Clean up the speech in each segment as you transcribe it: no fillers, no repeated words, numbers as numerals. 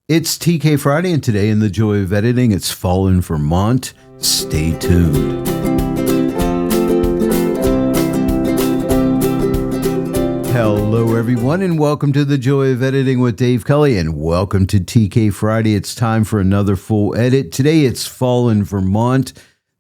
It's TK Friday, and today in the joy of editing, it's fall in Vermont. Stay tuned. Hello, everyone, and welcome to the joy of editing with Dave Kelly, and welcome to TK Friday. It's time for another full edit. Today, it's fall in Vermont.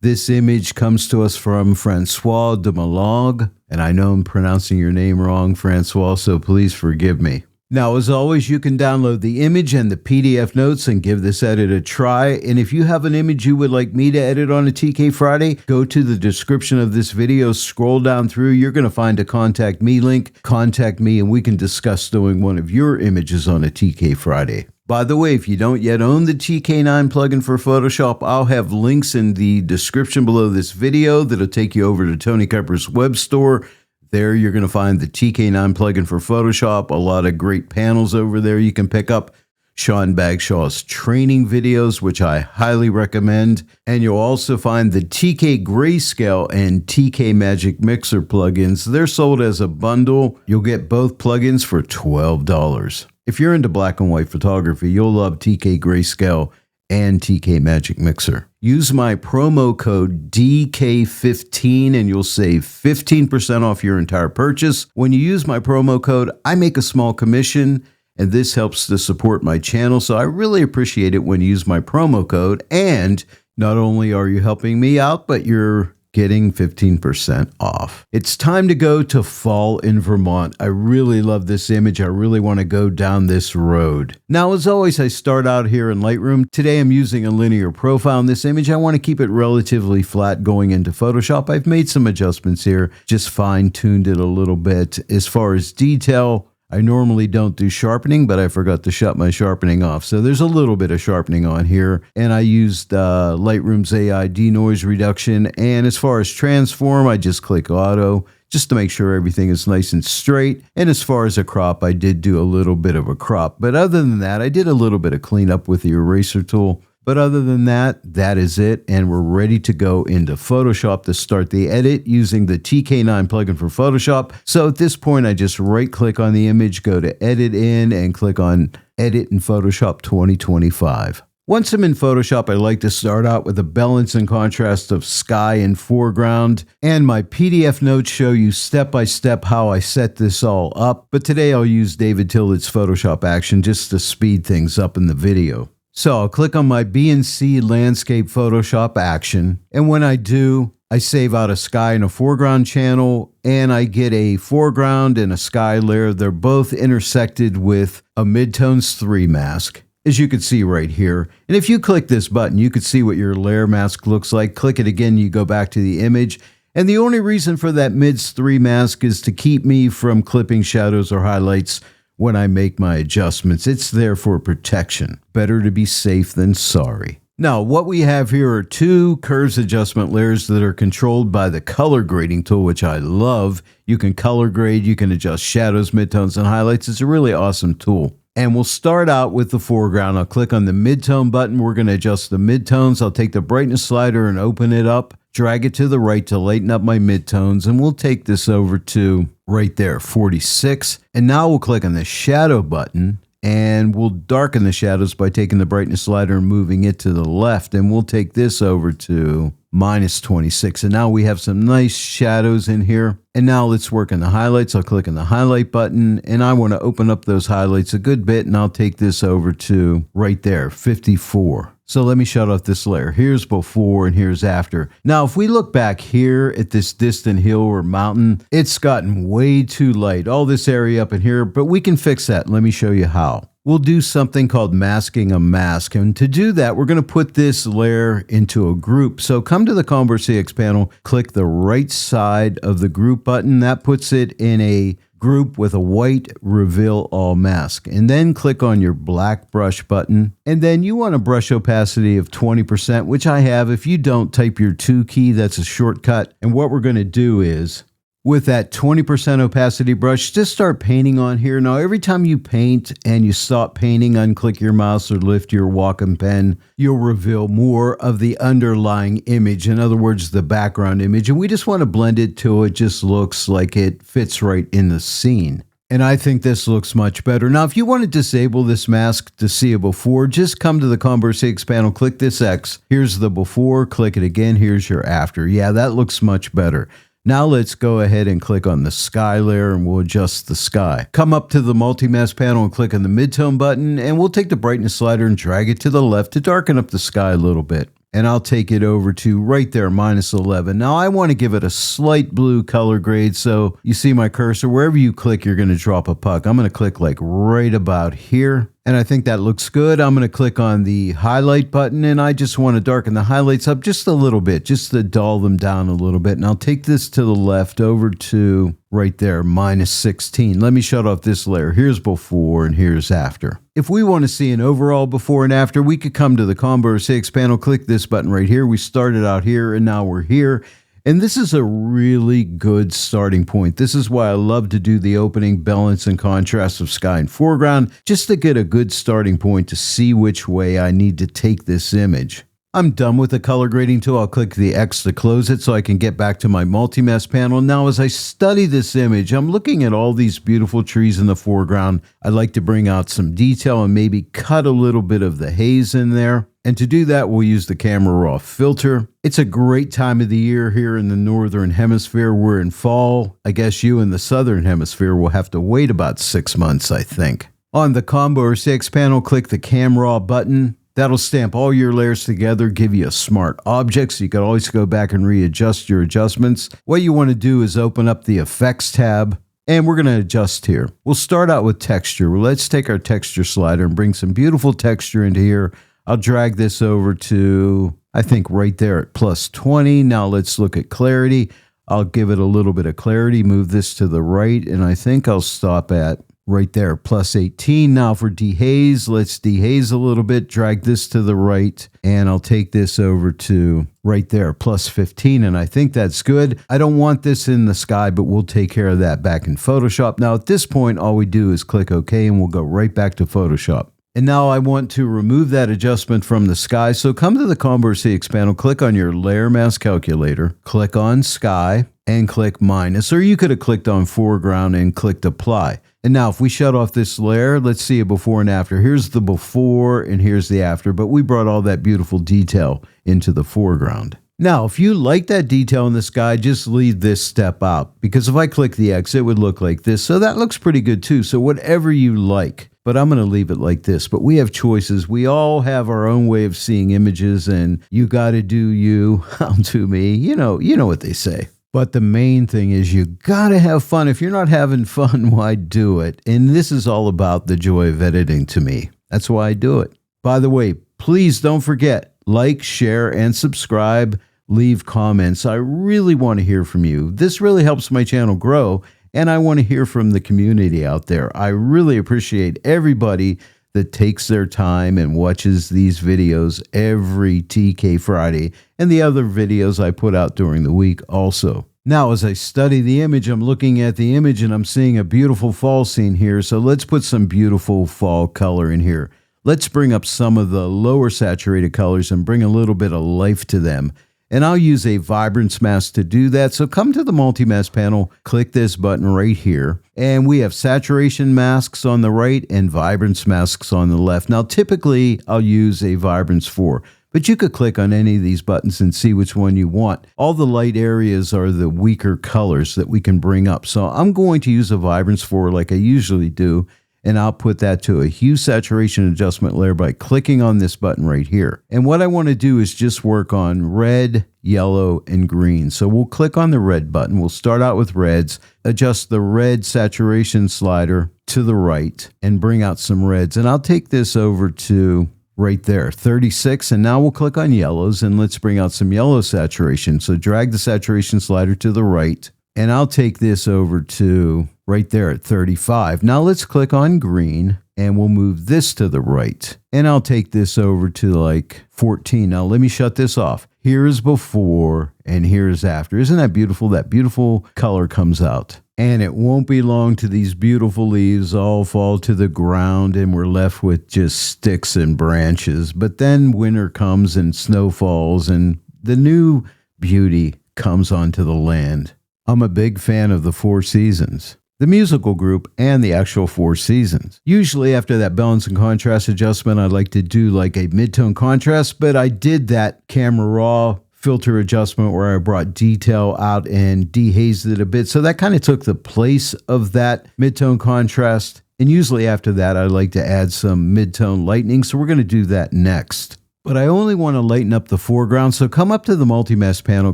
This image comes to us from Francois de Melogue, and I know I'm pronouncing your name wrong, Francois, so please forgive me. Now, as always, you can download the image and the PDF notes and give this edit a try. And if you have an image you would like me to edit on a TK Friday, go to the description of this video, scroll down through. You're going to find a contact me link. Contact me and we can discuss doing one of your images on a TK Friday. By the way, if you don't yet own the TK9 plugin for Photoshop, I'll have links in the description below this video that'll take you over to Tony Kepper's web store. There you're going to find the TK9 plugin for Photoshop, a lot of great panels over there you can pick up, Sean Bagshaw's training videos, which I highly recommend, and you'll also find the TK Grayscale and TK Magic Mixer plugins. They're sold as a bundle. You'll get both plugins for $12. If you're into black and white photography, you'll love TK Grayscale and TK Magic Mixer. Use my promo code DK15 and you'll save 15% off your entire purchase. When you use my promo code, I make a small commission and this helps to support my channel. So I really appreciate it when you use my promo code. And not only are you helping me out, but you're getting 15% off. It's time to go to fall in Vermont. I really love this image. I really want to go down this road. Now, as always, I start out here in Lightroom. Today, I'm using a linear profile in this image. I want to keep it relatively flat going into Photoshop. I've made some adjustments here, just fine-tuned it a little bit. As far as detail, I normally don't do sharpening, but I forgot to shut my sharpening off. So there's a little bit of sharpening on here. And I used Lightroom's AI denoise reduction. And as far as transform, I just click auto just to make sure everything is nice and straight. And as far as a crop, I did do a little bit of a crop. But other than that, I did a little bit of cleanup with the eraser tool. But other than that, that is it, and we're ready to go into Photoshop to start the edit using the TK9 plugin for Photoshop. So at this point, I just right-click on the image, go to Edit In, and click on Edit in Photoshop 2025. Once I'm in Photoshop, I like to start out with a balance and contrast of sky and foreground, and my PDF notes show you step-by-step how I set this all up, but today I'll use David Tillett's Photoshop action just to speed things up in the video. So I'll click on my B&C Landscape Photoshop action, and when I do, I save out a sky and a foreground channel, and I get a foreground and a sky layer. They're both intersected with a MidTones 3 mask, as you can see right here. And if you click this button, you can see what your layer mask looks like. Click it again, you go back to the image. And the only reason for that Mids 3 mask is to keep me from clipping shadows or highlights when I make my adjustments. It's there for protection. Better to be safe than sorry. Now, what we have here are two curves adjustment layers that are controlled by the color grading tool, which I love. You can color grade, you can adjust shadows, midtones, and highlights. It's a really awesome tool. And we'll start out with the foreground. I'll click on the midtone button. We're going to adjust the midtones. I'll take the brightness slider and open it up, drag it to the right to lighten up my midtones, and we'll take this over to right there, 46. And now we'll click on the shadow button and we'll darken the shadows by taking the brightness slider and moving it to the left. And we'll take this over to -26. And now we have some nice shadows in here. And now let's work on the highlights. I'll click on the highlight button and I want to open up those highlights a good bit. And I'll take this over to right there, 54. So let me shut off this layer. Here's before and here's after. Now, if we look back here at this distant hill or mountain, it's gotten way too light, all this area up in here, but we can fix that. Let me show you how. We'll do something called masking a mask. And to do that, we're going to put this layer into a group. So come to the Converse CX panel, click the right side of the group button. That puts it in a group with a white reveal all mask, and then click on your black brush button, and then you want a brush opacity of 20%, which I have. If you don't, type your 2 key, that's a shortcut. And what we're going to do is with that 20% opacity brush, just start painting on here. Now, every time you paint and you stop painting, unclick your mouse or lift your Wacom pen, you'll reveal more of the underlying image. In other words, the background image. And we just want to blend it till it just looks like it fits right in the scene. And I think this looks much better. Now, if you want to disable this mask to see a before, just come to the Combo 6 panel, click this X. Here's the before, click it again, here's your after. Yeah, that looks much better. Now let's go ahead and click on the sky layer and we'll adjust the sky. Come up to the multi-mask panel and click on the midtone button, and we'll take the brightness slider and drag it to the left to darken up the sky a little bit. And I'll take it over to right there, -11. Now I want to give it a slight blue color grade, so you see my cursor, wherever you click, you're going to drop a puck. I'm going to click like right about here, and I think that looks good. I'm going to click on the highlight button, and I just want to darken the highlights up just a little bit, just to dull them down a little bit. And I'll take this to the left over to right there, -16. Let me shut off this layer. Here's before and here's after. If we want to see an overall before and after, we could come to the Combo 6 panel, click this button right here. We started out here and now we're here. And this is a really good starting point. This is why I love to do the opening, balance, and contrast of sky and foreground, just to get a good starting point to see which way I need to take this image. I'm done with the color grading tool. I'll click the X to close it so I can get back to my multi-mask panel. Now, as I study this image, I'm looking at all these beautiful trees in the foreground. I like to bring out some detail and maybe cut a little bit of the haze in there. And to do that, we'll use the Camera Raw filter. It's a great time of the year here in the Northern Hemisphere. We're in fall. I guess you in the Southern Hemisphere will have to wait about 6 months, I think. On the Combo 6 panel, click the Camera Raw button. That'll stamp all your layers together, give you a smart object, so you can always go back and readjust your adjustments. What you want to do is open up the Effects tab, and we're going to adjust here. We'll start out with texture. Let's take our texture slider and bring some beautiful texture into here. I'll drag this over to, I think, right there at +20. Now let's look at clarity. I'll give it a little bit of clarity, move this to the right, and I think I'll stop at right there, +18. Now for dehaze, let's dehaze a little bit, drag this to the right, and I'll take this over to right there, +15, and I think that's good. I don't want this in the sky, but we'll take care of that back in Photoshop. Now at this point, all we do is click OK, and we'll go right back to Photoshop. And now I want to remove that adjustment from the sky, so come to the Combo 6 panel, click on your Layer Mask Calculator, click on Sky, and click minus, or you could have clicked on Foreground and clicked Apply. And now if we shut off this layer, let's see a before and after. Here's the before and here's the after, but we brought all that beautiful detail into the foreground. Now, if you like that detail in the sky, just leave this step out, because if I click the X, it would look like this. So that looks pretty good too. So whatever you like, but I'm going to leave it like this. But we have choices. We all have our own way of seeing images, and you got to do you, I'll do me. You know what they say. But the main thing is you got to have fun. If you're not having fun, why do it? And this is all about the joy of editing to me. That's why I do it. By the way, please don't forget, like, share, and subscribe. Leave comments. I really want to hear from you. This really helps my channel grow, and I want to hear from the community out there. I really appreciate everybody that takes their time and watches these videos every TK Friday and the other videos I put out during the week also. Now, as I study the image, I'm looking at the image and I'm seeing a beautiful fall scene here. So let's put some beautiful fall color in here. Let's bring up some of the lower saturated colors and bring a little bit of life to them. And I'll use a Vibrance Mask to do that. So come to the multi-mask panel, click this button right here, and we have saturation masks on the right and Vibrance masks on the left. Now, typically, I'll use a Vibrance 4, but you could click on any of these buttons and see which one you want. All the light areas are the weaker colors that we can bring up. So I'm going to use a Vibrance 4 like I usually do, and I'll put that to a hue saturation adjustment layer by clicking on this button right here. And what I want to do is just work on red, yellow, and green. So we'll click on the red button. We'll start out with reds, adjust the red saturation slider to the right, and bring out some reds. And I'll take this over to right there, 36. And now we'll click on yellows, and let's bring out some yellow saturation. So drag the saturation slider to the right, and I'll take this over to right there at 35. Now let's click on green, and we'll move this to the right. And I'll take this over to like 14. Now let me shut this off. Here's before and here's after. Isn't that beautiful? That beautiful color comes out. And it won't be long till these beautiful leaves all fall to the ground and we're left with just sticks and branches. But then winter comes and snow falls and the new beauty comes onto the land. I'm a big fan of the 4 seasons. the musical group, and the actual 4 seasons. Usually after that balance and contrast adjustment, I like to do like a mid-tone contrast, but I did that camera raw filter adjustment where I brought detail out and dehazed it a bit. So that kind of took the place of that mid-tone contrast. And usually after that, I like to add some mid-tone lightening. So we're going to do that next. But I only want to lighten up the foreground. So come up to the multi-mask panel,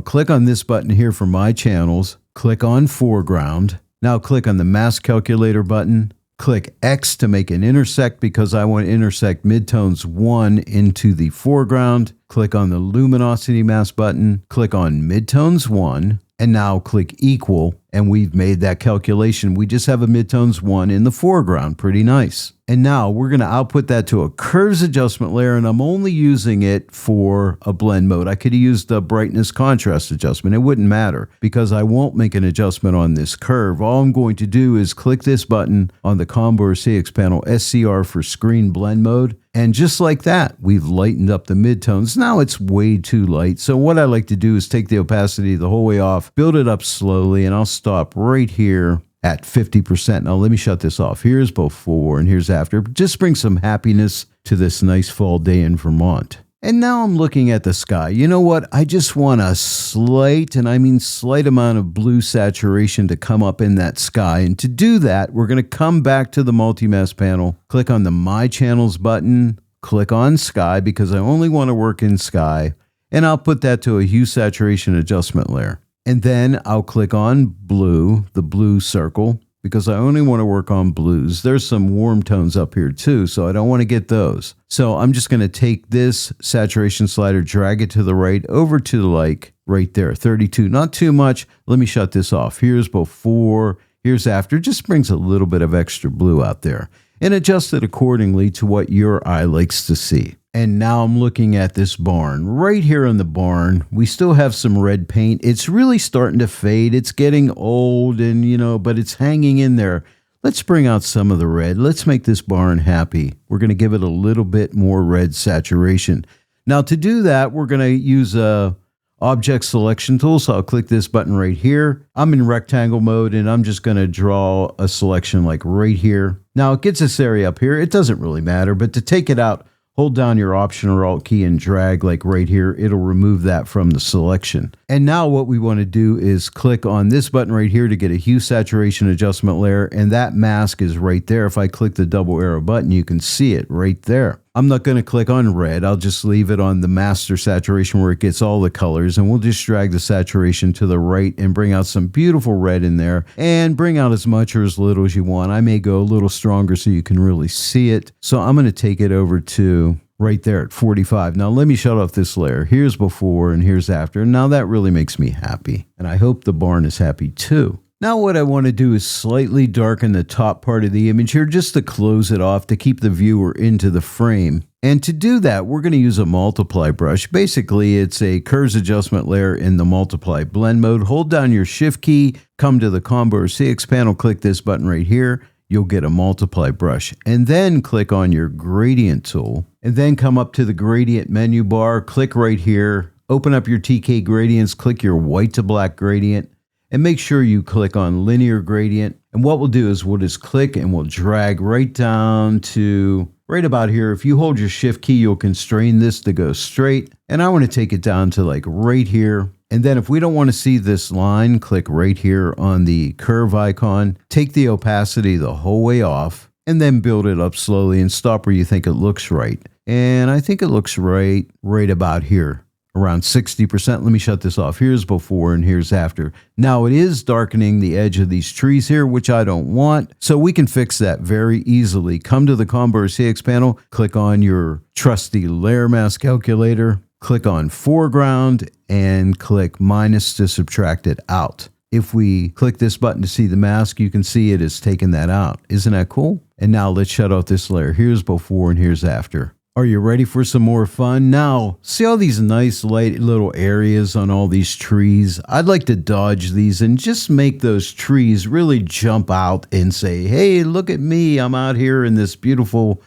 click on this button here for my channels, click on foreground. Now click on the mask calculator button, click X to make an intersect because I want to intersect midtones 1 into the foreground. Click on the luminosity mask button, click on midtones 1, and now click equal, and we've made that calculation. We just have a midtones 1 in the foreground. Pretty nice. And now we're going to output that to a curves adjustment layer, and I'm only using it for a blend mode. I could have used the brightness contrast adjustment. It wouldn't matter because I won't make an adjustment on this curve. All I'm going to do is click this button on the combo or CX panel, SCR for screen blend mode. And just like that, we've lightened up the midtones. Now it's way too light. So what I like to do is take the opacity the whole way off, build it up slowly, and I'll stop right here at 50%. Now let me shut this off. Here's before and here's after. Just bring some happiness to this nice fall day in Vermont. And now I'm looking at the sky. You know what? I just want a slight, and I mean slight amount of blue saturation to come up in that sky. And to do that, we're going to come back to the multi-mask panel, click on the My Channels button, click on Sky because I only want to work in Sky, and I'll put that to a hue saturation adjustment layer. And then I'll click on blue, the blue circle, because I only want to work on blues. There's some warm tones up here too, so I don't want to get those. So I'm just going to take this saturation slider, drag it to the right, over to like right there, 32. Not too much. Let me shut this off. Here's before, here's after. Just brings a little bit of extra blue out there. And adjust it accordingly to what your eye likes to see. And now I'm looking at this barn. Right here in the barn, we still have some red paint. It's really starting to fade. It's getting old and, but it's hanging in there. Let's bring out some of the red. Let's make this barn happy. We're going to give it a little bit more red saturation. Now to do that, we're going to use a object selection tool. So I'll click this button right here. I'm in rectangle mode and I'm just going to draw a selection like right here. Now it gets this area up here. It doesn't really matter, but to take it out, hold down your Option or Alt key and drag like right here. It'll remove that from the selection. And now what we want to do is click on this button right here to get a hue saturation adjustment layer. And that mask is right there. If I click the double arrow button, you can see it right there. I'm not going to click on red. I'll just leave it on the master saturation where it gets all the colors. And we'll just drag the saturation to the right and bring out some beautiful red in there. And bring out as much or as little as you want. I may go a little stronger so you can really see it. So I'm going to take it over to right there at 45. Now let me shut off this layer. Here's before and here's after. Now that really makes me happy. And I hope the barn is happy too. Now what I want to do is slightly darken the top part of the image here just to close it off to keep the viewer into the frame. And to do that, we're going to use a multiply brush. Basically, it's a curves adjustment layer in the multiply blend mode. Hold down your shift key, come to the combo or CX panel, click this button right here. You'll get a multiply brush. And then click on your gradient tool. And then come up to the gradient menu bar, click right here, open up your TK gradients, click your white to black gradient. And make sure you click on linear gradient. And what we'll do is we'll just click and we'll drag right down to right about here. If you hold your shift key, you'll constrain this to go straight. And I want to take it down to like right here. And then if we don't want to see this line, click right here on the curve icon, take the opacity the whole way off, and then build it up slowly and stop where you think it looks right. And I think it looks right about here. Around 60%. Let me shut this off. Here's before and here's after. Now it is darkening the edge of these trees here, which I don't want. So we can fix that very easily. Come to the combo or CX panel, click on your trusty layer mask calculator, click on foreground and click minus to subtract it out. If we click this button to see the mask, you can see it has taken that out. Isn't that cool? And now let's shut off this layer. Here's before and here's after. Are you ready for some more fun? Now, see all these nice light little areas on all these trees? I'd like to dodge these and just make those trees really jump out and say, hey, look at me. I'm out here in this beautiful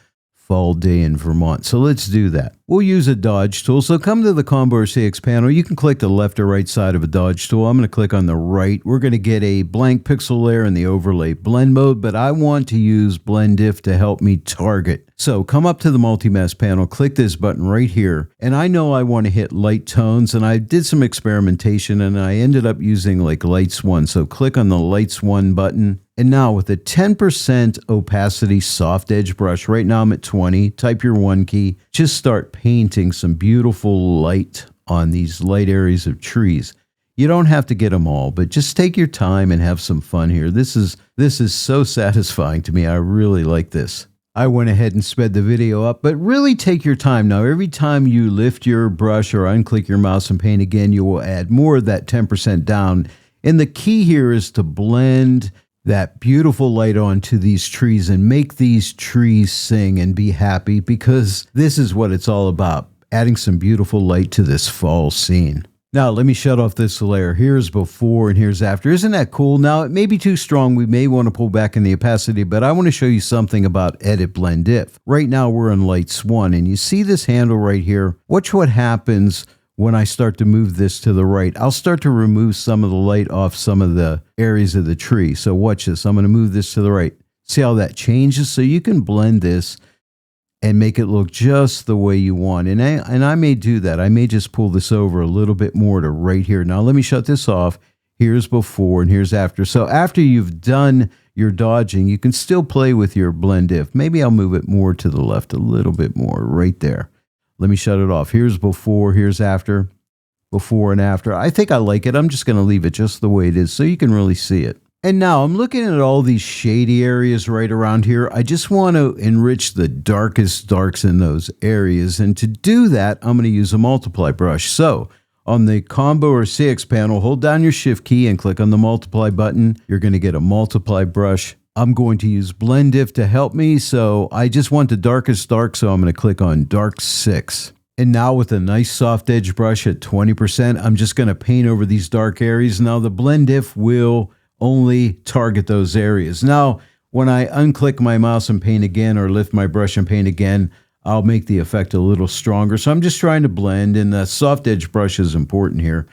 fall day in Vermont. So let's do that. We'll use a dodge tool. So come to the combo or CX panel. You can click the left or right side of a dodge tool. I'm going to click on the right. We're going to get a blank pixel layer in the overlay blend mode, but I want to use blend if to help me target. So come up to the multi-mask panel, click this button right here. And I know I want to hit light tones, and I did some experimentation and I ended up using like lights 1. So click on the lights 1 button. And now with a 10% opacity soft edge brush, right now I'm at 20, type your 1 key, just start painting some beautiful light on these light areas of trees. You don't have to get them all, but just take your time and have some fun here. This is so satisfying to me. I really like this. I went ahead and sped the video up, but really take your time. Now, every time you lift your brush or unclick your mouse and paint again, you will add more of that 10% down. And the key here is to blend that beautiful light onto these trees and make these trees sing and be happy, because this is what it's all about, adding some beautiful light to this fall scene. Now, let me shut off this layer. Here's before and here's after. Isn't that cool? Now, it may be too strong. We may want to pull back in the opacity, but I want to show you something about Edit Blend If. Right now, we're in Lights 1, and you see this handle right here. Watch what happens when I start to move this to the right. I'll start to remove some of the light off some of the areas of the tree. So watch this. I'm going to move this to the right. See how that changes? So you can blend this and make it look just the way you want. And I may do that. I may just pull this over a little bit more to right here. Now let me shut this off. Here's before and here's after. So after you've done your dodging, you can still play with your blend if. Maybe I'll move it more to the left a little bit more right there. Let me shut it off. Here's before, here's after, before and after. I think I like it. I'm just going to leave it just the way it is so you can really see it. And now I'm looking at all these shady areas right around here. I just want to enrich the darkest darks in those areas. And to do that, I'm going to use a multiply brush. So on the combo or CX panel, hold down your shift key and click on the multiply button. You're going to get a multiply brush. I'm going to use blend if to help me. So I just want the darkest dark. So I'm going to click on dark 6. And now with a nice soft edge brush at 20%, I'm just going to paint over these dark areas. Now the blend if will only target those areas. Now, when I unclick my mouse and paint again, or lift my brush and paint again, I'll make the effect a little stronger. So I'm just trying to blend, and the soft edge brush is important here.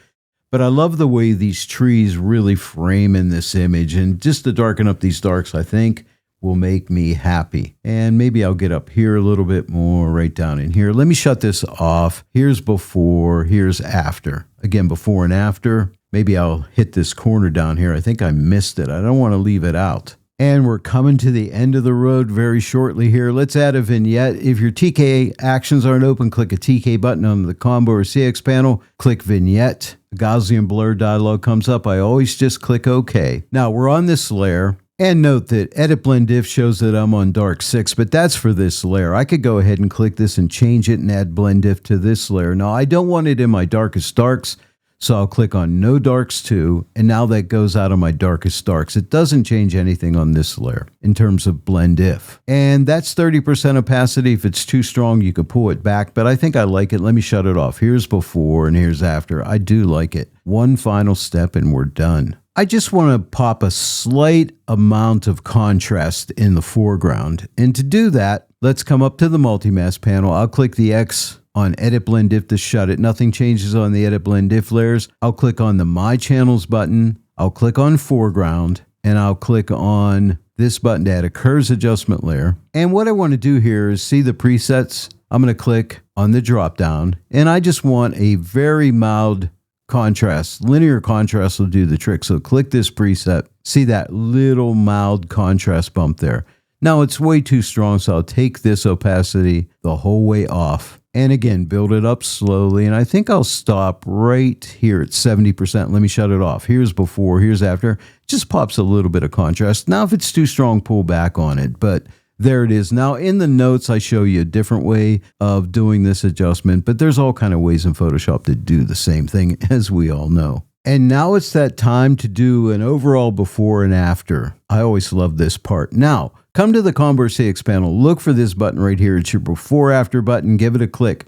But I love the way these trees really frame in this image, and just to darken up these darks, I think will make me happy. And maybe I'll get up here a little bit more, right down in here. Let me shut this off. Here's before, here's after. Again, before and after. Maybe I'll hit this corner down here. I think I missed it. I don't want to leave it out. And we're coming to the end of the road very shortly here. Let's add a vignette. If your TK actions aren't open, click a TK button on the combo or CX panel. Click vignette. A Gaussian blur dialog comes up. I always just click OK. Now we're on this layer. And note that Edit Blend If shows that I'm on dark 6, but that's for this layer. I could go ahead and click this and change it and add Blend If to this layer. Now I don't want it in my darkest darks. So I'll click on No Darks 2, and now that goes out of my darkest darks. It doesn't change anything on this layer in terms of blend if. And that's 30% opacity. If it's too strong, you can pull it back, but I think I like it. Let me shut it off. Here's before and here's after. I do like it. One final step and we're done. I just want to pop a slight amount of contrast in the foreground. And to do that, let's come up to the multi-mask panel. I'll click the X on Edit Blend If to shut it. Nothing changes on the Edit Blend If layers. I'll click on the My Channels button. I'll click on Foreground, and I'll click on this button to add a Curves Adjustment layer. And what I want to do here is see the presets. I'm going to click on the drop down, and I just want a very mild contrast. Linear contrast will do the trick. So click this preset. See that little mild contrast bump there. Now it's way too strong, so I'll take this opacity the whole way off. And again, build it up slowly. And I think I'll stop right here at 70%. Let me shut it off. Here's before, here's after. Just pops a little bit of contrast. Now, if it's too strong, pull back on it. But there it is. Now, in the notes, I show you a different way of doing this adjustment. But there's all kind of ways in Photoshop to do the same thing, as we all know. And now it's that time to do an overall before and after. I always love this part. Now, come to the Combo CX panel. Look for this button right here. It's your before after button. Give it a click.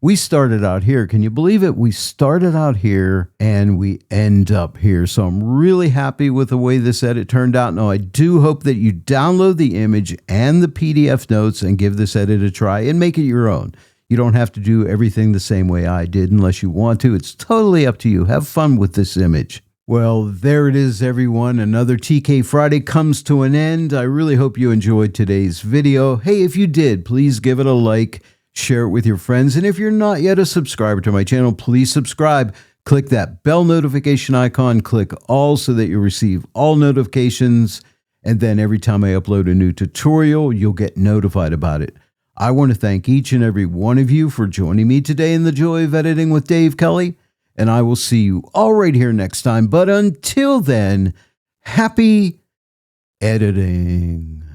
We started out here. Can you believe it? We started out here and we end up here. So I'm really happy with the way this edit turned out. Now, I do hope that you download the image and the PDF notes and give this edit a try and make it your own. You don't have to do everything the same way I did unless you want to. It's totally up to you. Have fun with this image. Well, there it is, everyone. Another TK Friday comes to an end. I really hope you enjoyed today's video. Hey, if you did, please give it a like, share it with your friends. And if you're not yet a subscriber to my channel, please subscribe. Click that bell notification icon, click all so that you receive all notifications. And then every time I upload a new tutorial, you'll get notified about it. I want to thank each and every one of you for joining me today in the Joy of Editing with Dave Kelly, and I will see you all right here next time. But until then, happy editing.